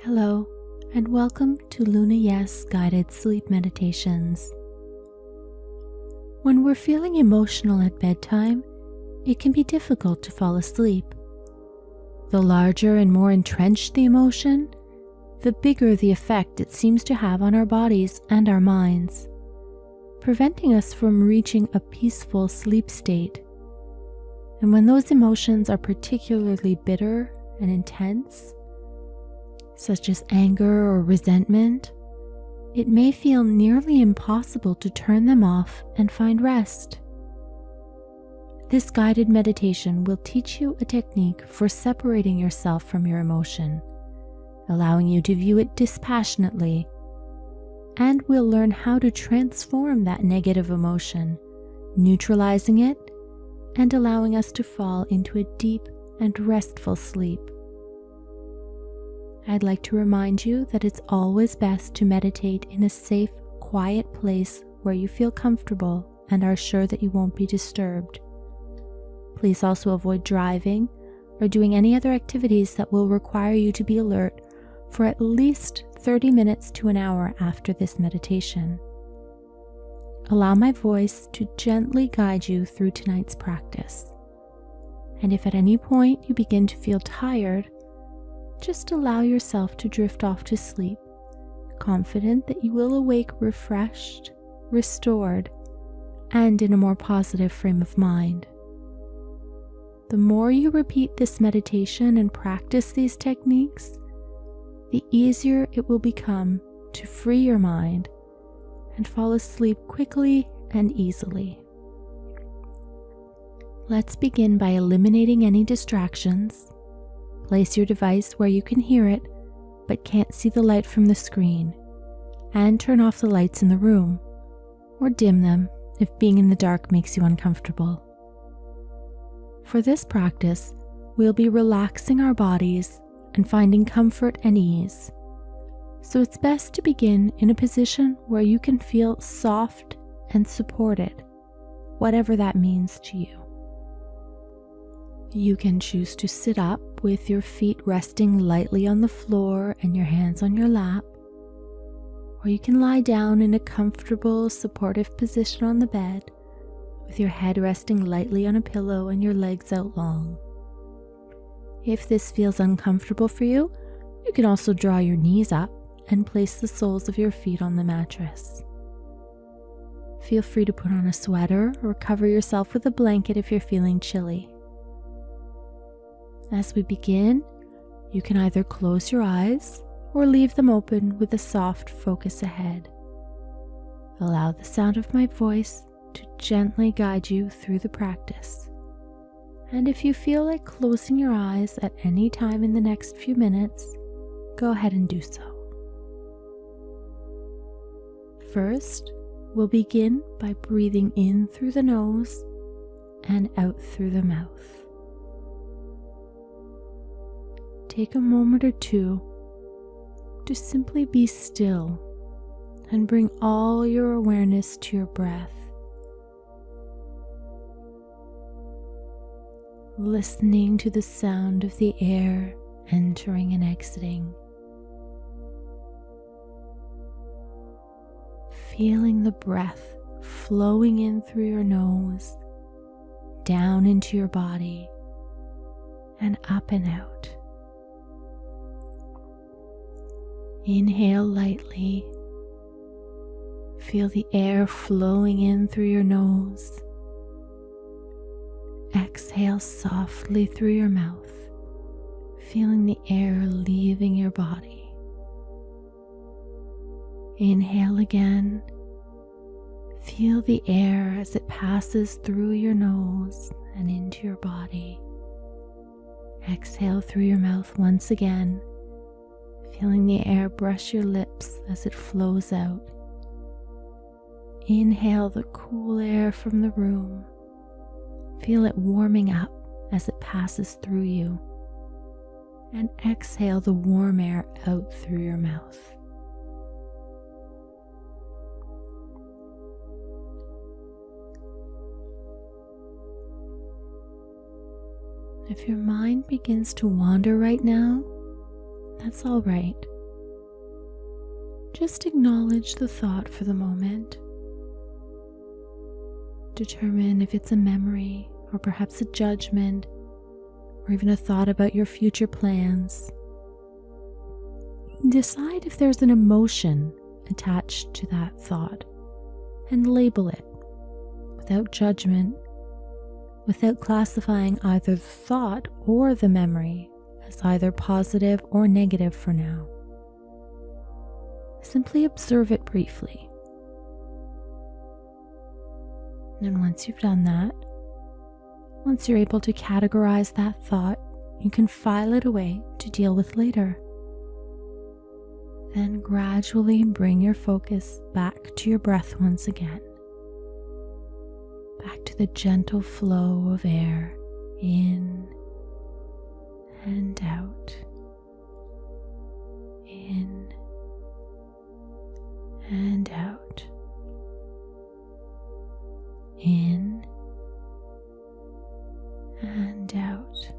Hello, and welcome to Luna Guided Sleep Meditations. When we're feeling emotional at bedtime, it can be difficult to fall asleep. The larger and more entrenched the emotion, the bigger the effect it seems to have on our bodies and our minds, preventing us from reaching a peaceful sleep state. And when those emotions are particularly bitter and intense, such as anger or resentment, it may feel nearly impossible to turn them off and find rest. This guided meditation will teach you a technique for separating yourself from your emotion, allowing you to view it dispassionately, and we'll learn how to transform that negative emotion, neutralizing it and allowing us to fall into a deep and restful sleep. I'd like to remind you that it's always best to meditate in a safe, quiet place where you feel comfortable and are sure that you won't be disturbed. Please also avoid driving or doing any other activities that will require you to be alert for at least 30 minutes to an hour after this meditation. Allow my voice to gently guide you through tonight's practice. And if at any point you begin to feel tired, just allow yourself to drift off to sleep, confident that you will awake refreshed, restored, and in a more positive frame of mind. The more you repeat this meditation and practice these techniques, the easier it will become to free your mind and fall asleep quickly and easily. Let's begin by eliminating any distractions. Place your device where you can hear it but can't see the light from the screen, and turn off the lights in the room, or dim them if being in the dark makes you uncomfortable. For this practice, we'll be relaxing our bodies and finding comfort and ease, so it's best to begin in a position where you can feel soft and supported, whatever that means to you. You can choose to sit up with your feet resting lightly on the floor and your hands on your lap, or you can lie down in a comfortable, supportive position on the bed with your head resting lightly on a pillow and your legs out long. If this feels uncomfortable for you, you can also draw your knees up and place the soles of your feet on the mattress. Feel free to put on a sweater or cover yourself with a blanket if you're feeling chilly. As we begin, you can either close your eyes or leave them open with a soft focus ahead. Allow the sound of my voice to gently guide you through the practice. And if you feel like closing your eyes at any time in the next few minutes, go ahead and do so. First, we'll begin by breathing in through the nose and out through the mouth. Take a moment or two to simply be still and bring all your awareness to your breath, listening to the sound of the air entering and exiting, feeling the breath flowing in through your nose, down into your body, and up and out. Inhale lightly. Feel the air flowing in through your nose. Exhale softly through your mouth, feeling the air leaving your body. Inhale again. Feel the air as it passes through your nose and into your body. Exhale through your mouth once again, feeling the air brush your lips as it flows out. Inhale the cool air from the room. Feel it warming up as it passes through you. And exhale the warm air out through your mouth. If your mind begins to wander right now, that's all right. just acknowledge the thought for the moment. Determine if it's a memory or perhaps a judgment or even a thought about your future plans. Decide if there's an emotion attached to that thought and label it without judgment, without classifying either the thought or the memory as either positive or negative for now. Simply observe it briefly. And once you've done that, once you're able to categorize that thought, you can file it away to deal with later. Then gradually bring your focus back to your breath once again. Back to the gentle flow of air in and out. In and out. In and out.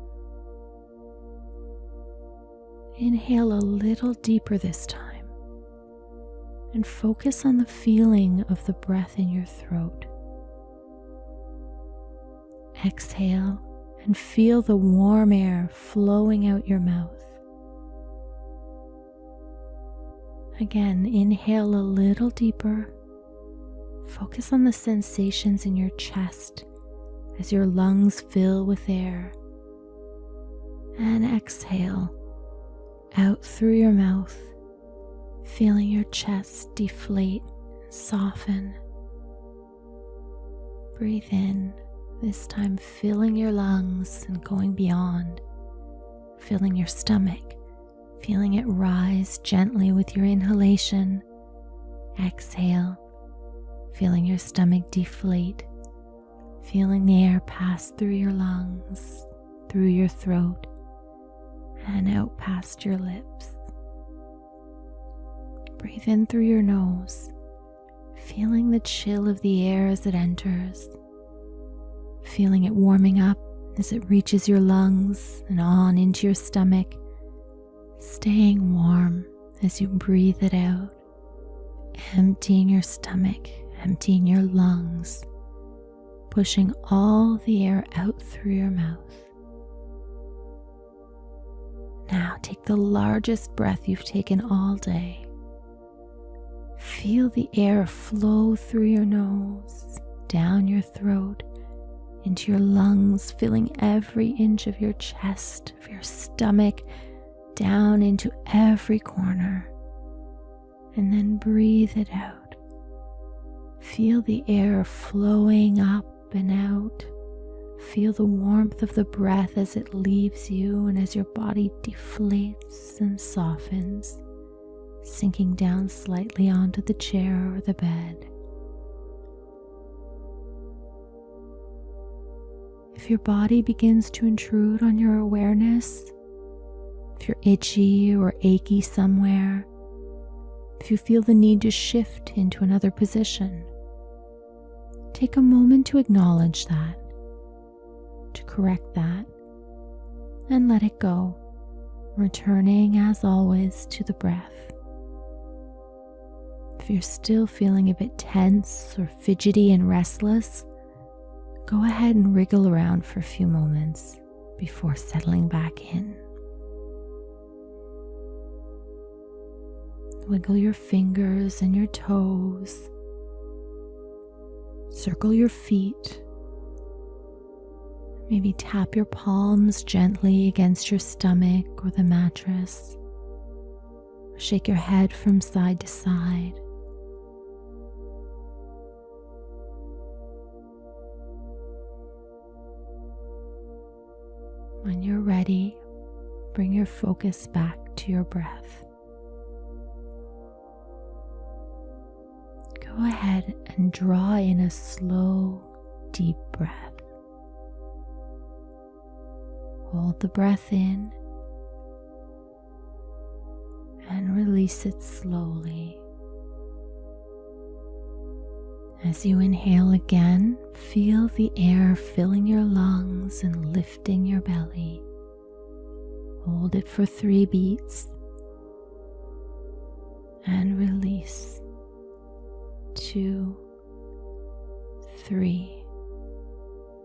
Inhale a little deeper this time and focus on the feeling of the breath in your throat. Exhale and feel the warm air flowing out your mouth. Again, inhale a little deeper. Focus on the sensations in your chest as your lungs fill with air. And exhale out through your mouth, feeling your chest deflate and soften. Breathe in, this time filling your lungs and going beyond, filling your stomach, feeling it rise gently with your inhalation. Exhale, feeling your stomach deflate, feeling the air pass through your lungs, through your throat, and out past your lips. Breathe in through your nose, feeling the chill of the air as it enters, feeling it warming up as it reaches your lungs and on into your stomach, staying warm as you breathe it out, emptying your stomach, emptying your lungs, pushing all the air out through your mouth. Now take the largest breath you've taken all day. Feel the air flow through your nose, down your throat, into your lungs, filling every inch of your chest, of your stomach, down into every corner. And then breathe it out. Feel the air flowing up and out. Feel the warmth of the breath as it leaves you and as your body deflates and softens, sinking down slightly onto the chair or the bed. If your body begins to intrude on your awareness, if you're itchy or achy somewhere, if you feel the need to shift into another position, take a moment to acknowledge that, to correct that, and let it go, returning as always to the breath. If you're still feeling a bit tense or fidgety and restless, go ahead and wriggle around for a few moments before settling back in. Wiggle your fingers and your toes. Circle your feet. Maybe tap your palms gently against your stomach or the mattress. Shake your head from side to side. When you're ready, bring your focus back to your breath. Go ahead and draw in a slow, deep breath. Hold the breath in and release it slowly. As you inhale again, feel the air filling your lungs and lifting your belly. Hold it for 3 beats. and release. 2, 3.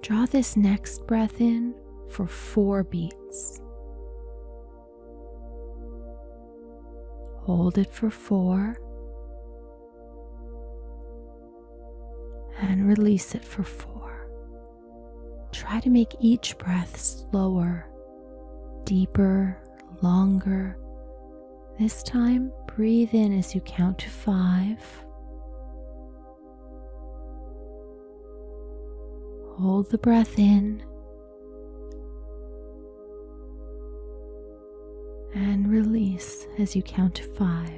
Draw this next breath in for 4 beats. Hold it for 4 and release it for 4. Try to make each breath slower, deeper, longer. This time, breathe in as you count to 5. Hold the breath in and release as you count to 5.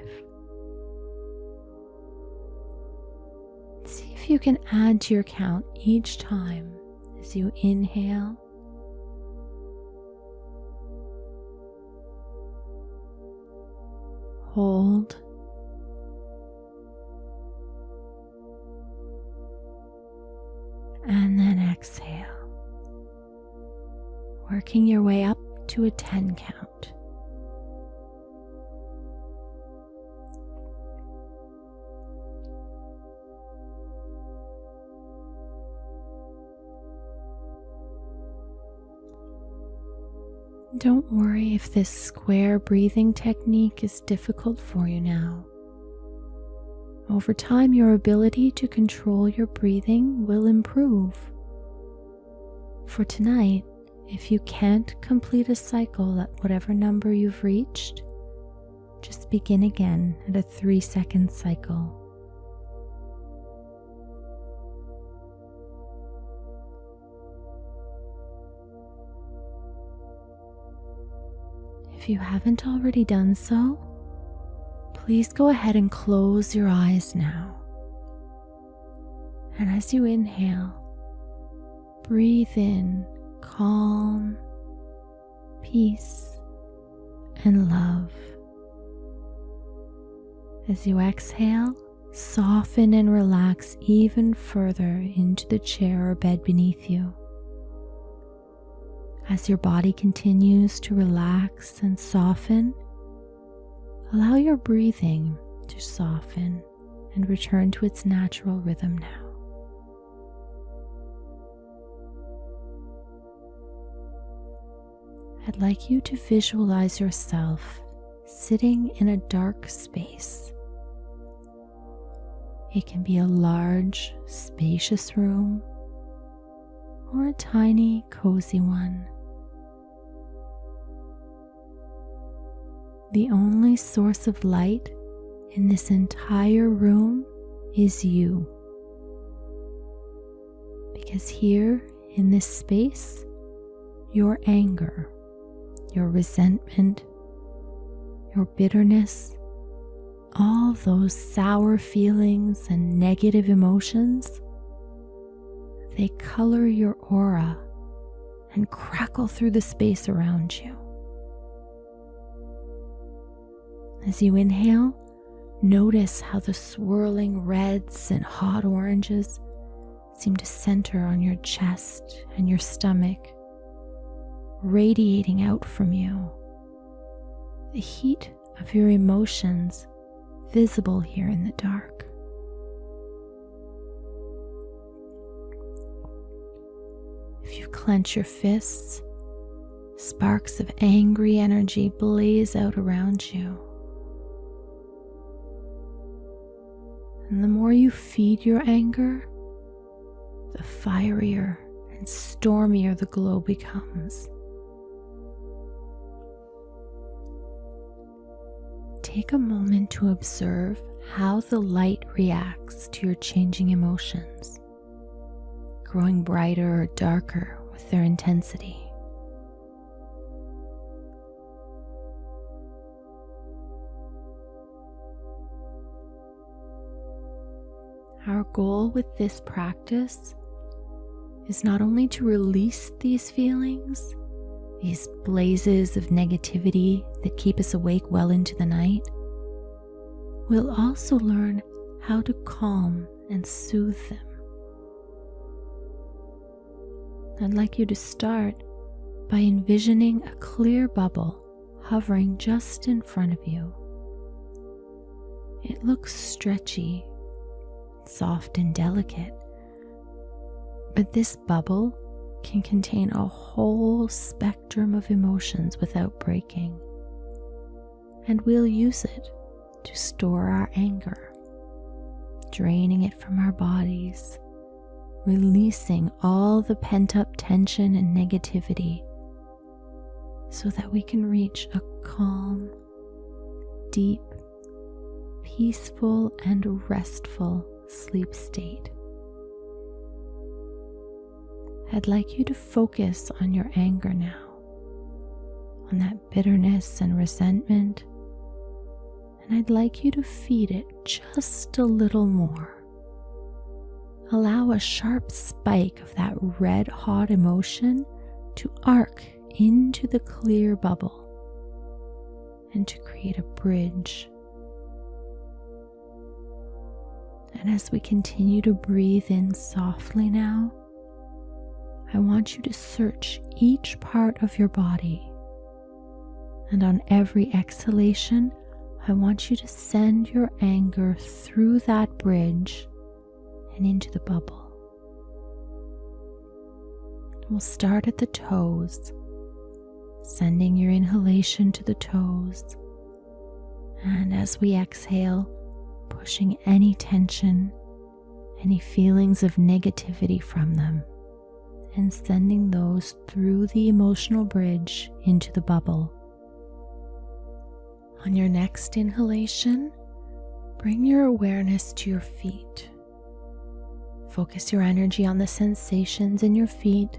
See if you can add to your count each time as you inhale hold, and then exhale, working your way up to a 10 count. Don't worry if this square breathing technique is difficult for you now. Over time, your ability to control your breathing will improve. For tonight, if you can't complete a cycle at whatever number you've reached, just begin again at a 3-second cycle. If you haven't already done so, please go ahead and close your eyes now. And as you inhale, breathe in calm, peace, and love. As you exhale, soften and relax even further into the chair or bed beneath you. As your body continues to relax and soften, allow your breathing to soften and return to its natural rhythm now. I'd like you to visualize yourself sitting in a dark space. It can be a large, spacious room or a tiny, cozy one. The only source of light in this entire room is you. Because here in this space, your anger, your resentment, your bitterness, all those sour feelings and negative emotions, they color your aura and crackle through the space around you. As you inhale, notice how the swirling reds and hot oranges seem to center on your chest and your stomach, radiating out from you. The heat of your emotions visible here in the dark. If you clench your fists, sparks of angry energy blaze out around you. And the more you feed your anger, the fierier and stormier the glow becomes. Take a moment to observe how the light reacts to your changing emotions, growing brighter or darker with their intensity. Our goal with this practice is not only to release these feelings, these blazes of negativity that keep us awake well into the night, we'll also learn how to calm and soothe them. I'd like you to start by envisioning a clear bubble hovering just in front of you. It looks stretchy, soft and delicate, but this bubble can contain a whole spectrum of emotions without breaking, and we'll use it to store our anger, draining it from our bodies, releasing all the pent-up tension and negativity so that we can reach a calm, deep, peaceful, and restful sleep state. I'd like you to focus on your anger now, on that bitterness and resentment, and I'd like you to feed it just a little more. Allow a sharp spike of that red-hot emotion to arc into the clear bubble and to create a bridge. And as we continue to breathe in softly now, I want you to search each part of your body. And on every exhalation, I want you to send your anger through that bridge and into the bubble. We'll start at the toes, sending your inhalation to the toes. And as we exhale, pushing any tension, any feelings of negativity from them, and sending those through the emotional bridge into the bubble. On your next inhalation, bring your awareness to your feet. Focus your energy on the sensations in your feet,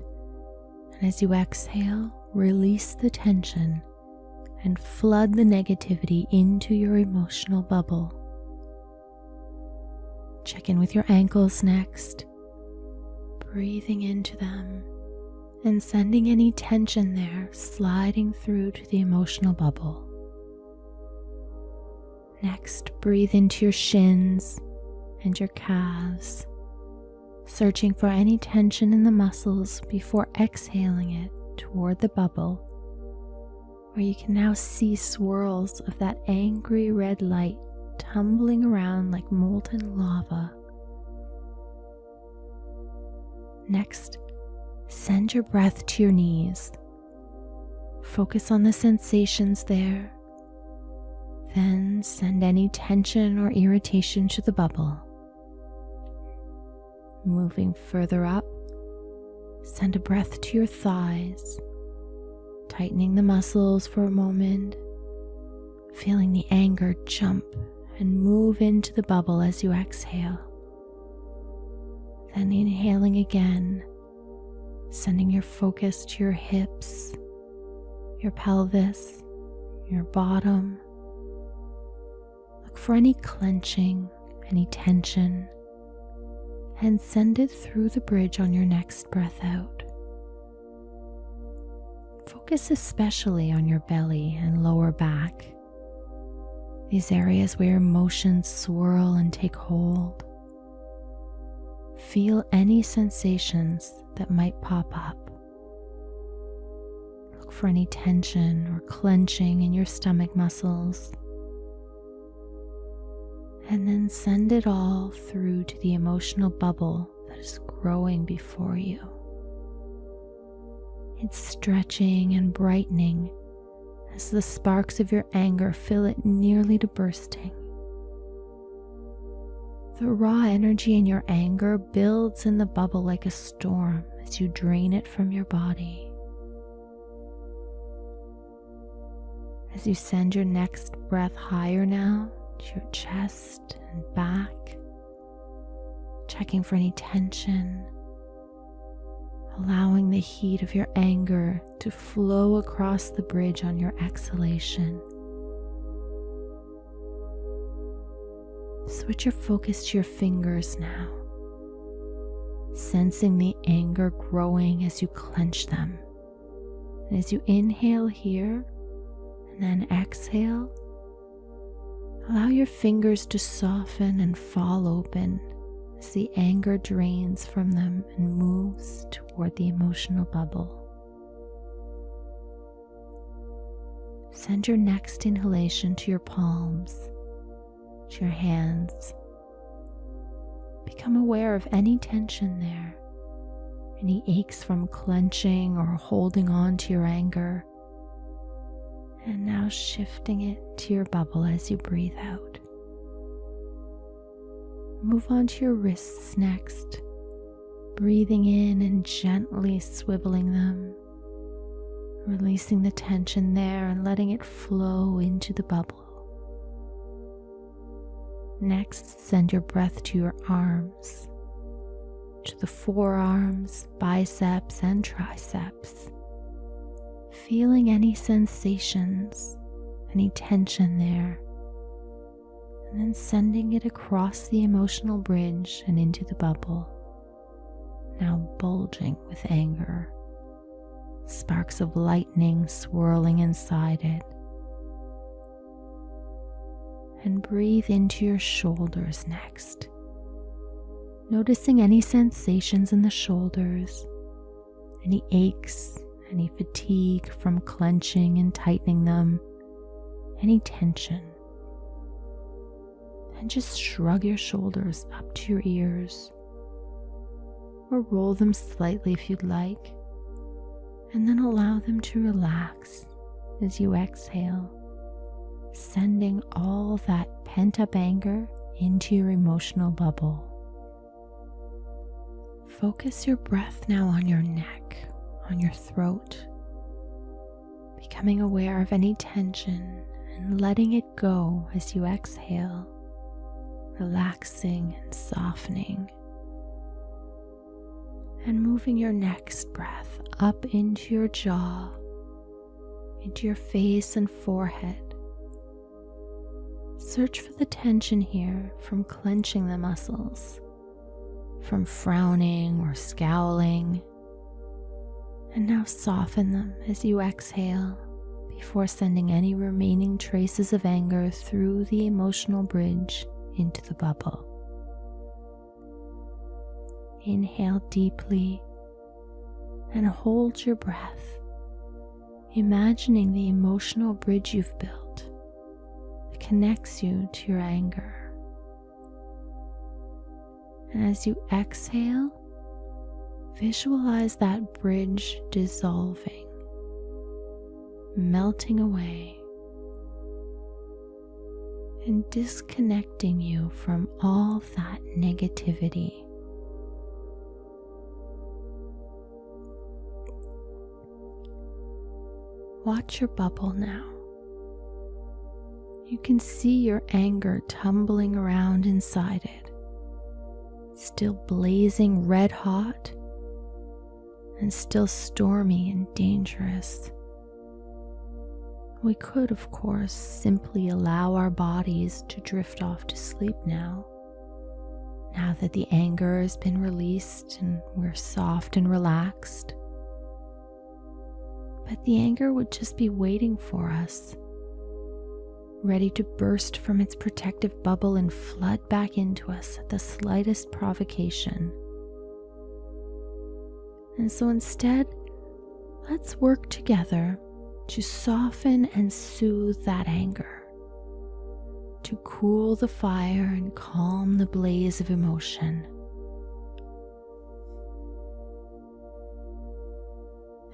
and as you exhale, release the tension and flood the negativity into your emotional bubble. Check in with your ankles next, breathing into them and sending any tension there sliding through to the emotional bubble. Next, breathe into your shins and your calves, searching for any tension in the muscles before exhaling it toward the bubble, where you can now see swirls of that angry red light tumbling around like molten lava. Next, send your breath to your knees. Focus on the sensations there. Then send any tension or irritation to the bubble. Moving further up, send a breath to your thighs, tightening the muscles for a moment, feeling the anger jump and move into the bubble as you exhale. Then inhaling again, sending your focus to your hips, your pelvis, your bottom. Look for any clenching, any tension, and send it through the bridge on your next breath out. Focus especially on your belly and lower back, these areas where emotions swirl and take hold. Feel any sensations that might pop up. Look for any tension or clenching in your stomach muscles. And then send it all through to the emotional bubble that is growing before you. It's stretching and brightening as the sparks of your anger fill it nearly to bursting. The raw energy in your anger builds in the bubble like a storm as you drain it from your body. As you send your next breath higher now to your chest and back, checking for any tension, allowing the heat of your anger to flow across the bridge on your exhalation. Switch your focus to your fingers now, sensing the anger growing as you clench them. And as you inhale here and then exhale, allow your fingers to soften and fall open as the anger drains from them and moves toward the emotional bubble. Send your next inhalation to your palms, to your hands. Become aware of any tension there, any aches from clenching or holding on to your anger. And now shifting it to your bubble as you breathe out. Move on to your wrists next, breathing in and gently swiveling them, releasing the tension there and letting it flow into the bubble. Next, send your breath to your arms, to the forearms, biceps, and triceps, feeling any sensations, any tension there, and then sending it across the emotional bridge and into the bubble, now bulging with anger, sparks of lightning swirling inside it. And breathe into your shoulders next, noticing any sensations in the shoulders, any aches, any fatigue from clenching and tightening them, any tension. And just shrug your shoulders up to your ears, or roll them slightly if you'd like, and then allow them to relax as you exhale, sending all that pent-up anger into your emotional bubble. Focus your breath now on your neck, on your throat, becoming aware of any tension and letting it go as you exhale, relaxing and softening. And moving your next breath up into your jaw, into your face and forehead. Search for the tension here from clenching the muscles, from frowning or scowling, and now soften them as you exhale before sending any remaining traces of anger through the emotional bridge into the bubble. Inhale deeply and hold your breath, imagining the emotional bridge you've built connects you to your anger. And as you exhale, visualize that bridge dissolving, melting away, and disconnecting you from all that negativity. Watch your bubble now. You can see your anger tumbling around inside it, still blazing red hot and still stormy and dangerous. We could, of course, simply allow our bodies to drift off to sleep now that the anger has been released and we're soft and relaxed. But the anger would just be waiting for us, ready to burst from its protective bubble and flood back into us at the slightest provocation. And so instead, let's work together to soften and soothe that anger, to cool the fire and calm the blaze of emotion.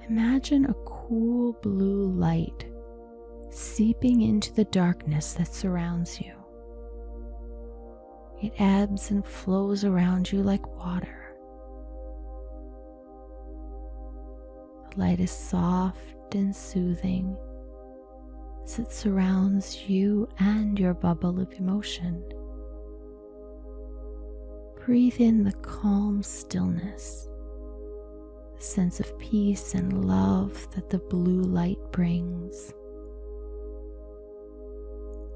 Imagine a cool blue light seeping into the darkness that surrounds you. It ebbs and flows around you like water. The light is soft and soothing as it surrounds you and your bubble of emotion. Breathe in the calm stillness, the sense of peace and love that the blue light brings.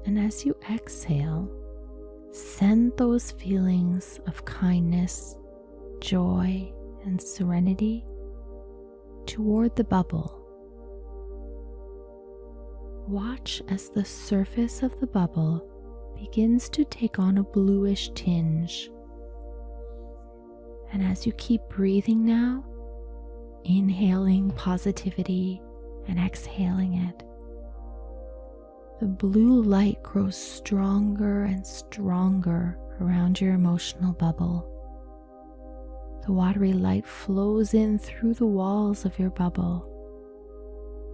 And as you exhale, send those feelings of kindness, joy, and serenity toward the bubble. Watch as the surface of the bubble begins to take on a bluish tinge. And as you keep breathing now, inhaling positivity and exhaling it, The blue light grows stronger and stronger around your emotional bubble. The watery light flows in through the walls of your bubble,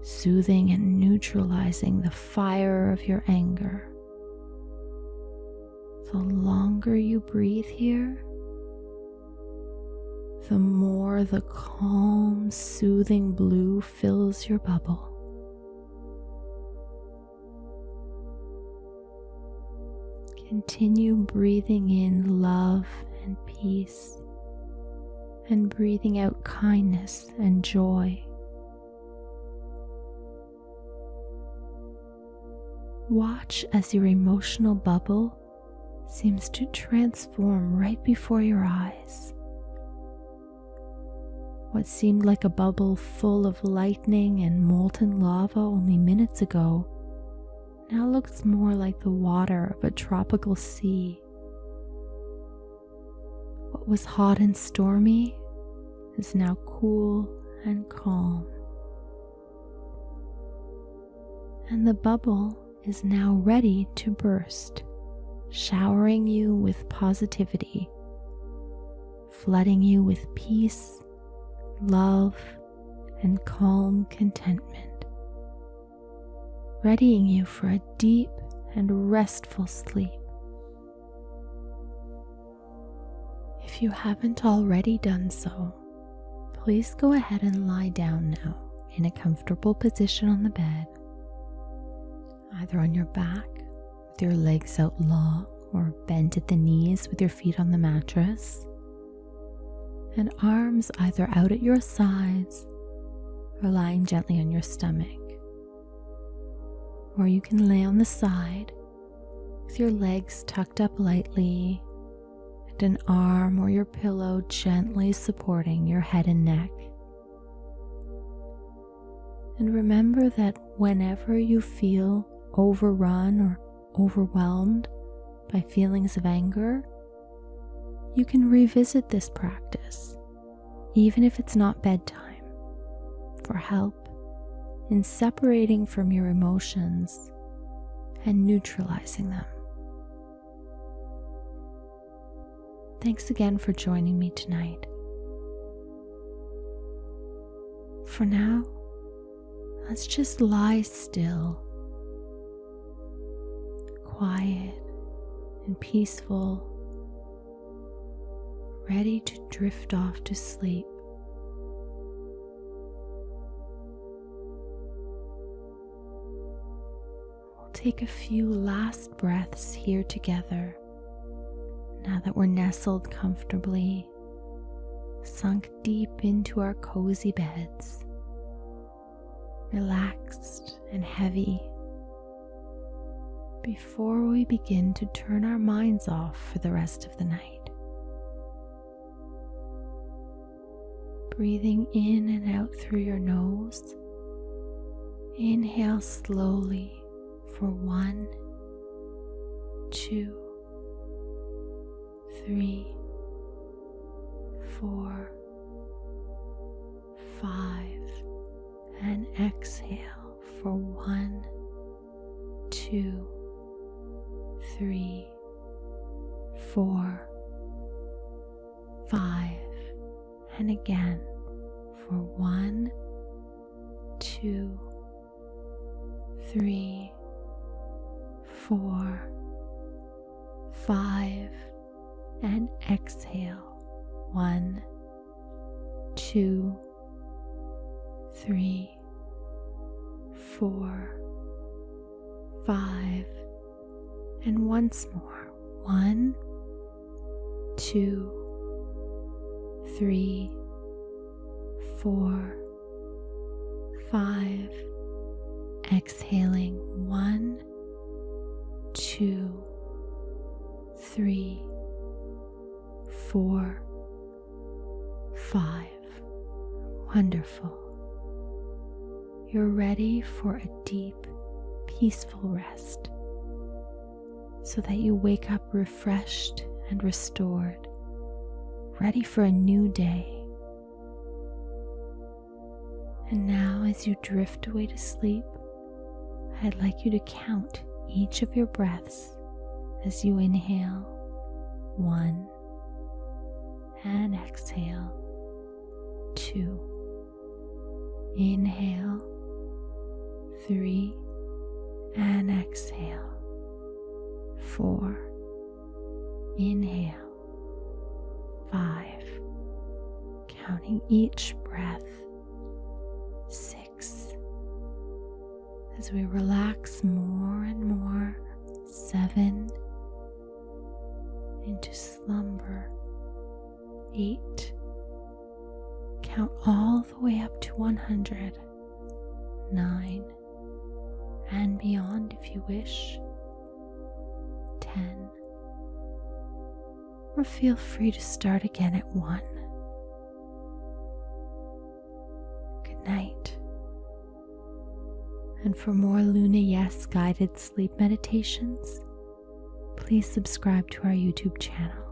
soothing and neutralizing the fire of your anger. The longer you breathe here, the more the calm, soothing blue fills your bubble. Continue breathing in love and peace, and breathing out kindness and joy. Watch as your emotional bubble seems to transform right before your eyes. What seemed like a bubble full of lightning and molten lava only minutes ago now looks more like the water of a tropical sea. What was hot and stormy is now cool and calm. And the bubble is now ready to burst, showering you with positivity, flooding you with peace, love, and calm contentment, readying you for a deep and restful sleep. If you haven't already done so, please go ahead and lie down now in a comfortable position on the bed, either on your back with your legs out long or bent at the knees with your feet on the mattress, and arms either out at your sides or lying gently on your stomach. Or you can lay on the side with your legs tucked up lightly and an arm or your pillow gently supporting your head and neck. And remember that whenever you feel overrun or overwhelmed by feelings of anger, you can revisit this practice, even if it's not bedtime, for help in separating from your emotions and neutralizing them. Thanks again for joining me tonight. For now, let's just lie still, quiet and peaceful, ready to drift off to sleep. Take a few last breaths here together, now that we're nestled comfortably, sunk deep into our cozy beds, relaxed and heavy, before we begin to turn our minds off for the rest of the night. Breathing in and out through your nose, inhale slowly for 1, 2, 3, 4, 5, and exhale for 1, 2, 3, 4, 5, and again for 1, 2, 3, 4, 5, and exhale 1, 2, 3, 4, 5, and once more 1, 2, 3, 4, 5, exhaling 1, 2, 3, 4, 5. Wonderful. You're ready for a deep, peaceful rest, so that you wake up refreshed and restored, ready for a new day. And now, as you drift away to sleep, I'd like you to count each of your breaths as you inhale 1 and exhale 2. Inhale 3 and exhale 4. Inhale 5. Counting each breath 6. As we relax more and more 7. Into slumber 8. Count all the way up to 100. 9. And beyond if you wish. 10. Or feel free to start again at 1. Good night. And for more Luna Yes guided sleep meditations, please subscribe to our YouTube channel.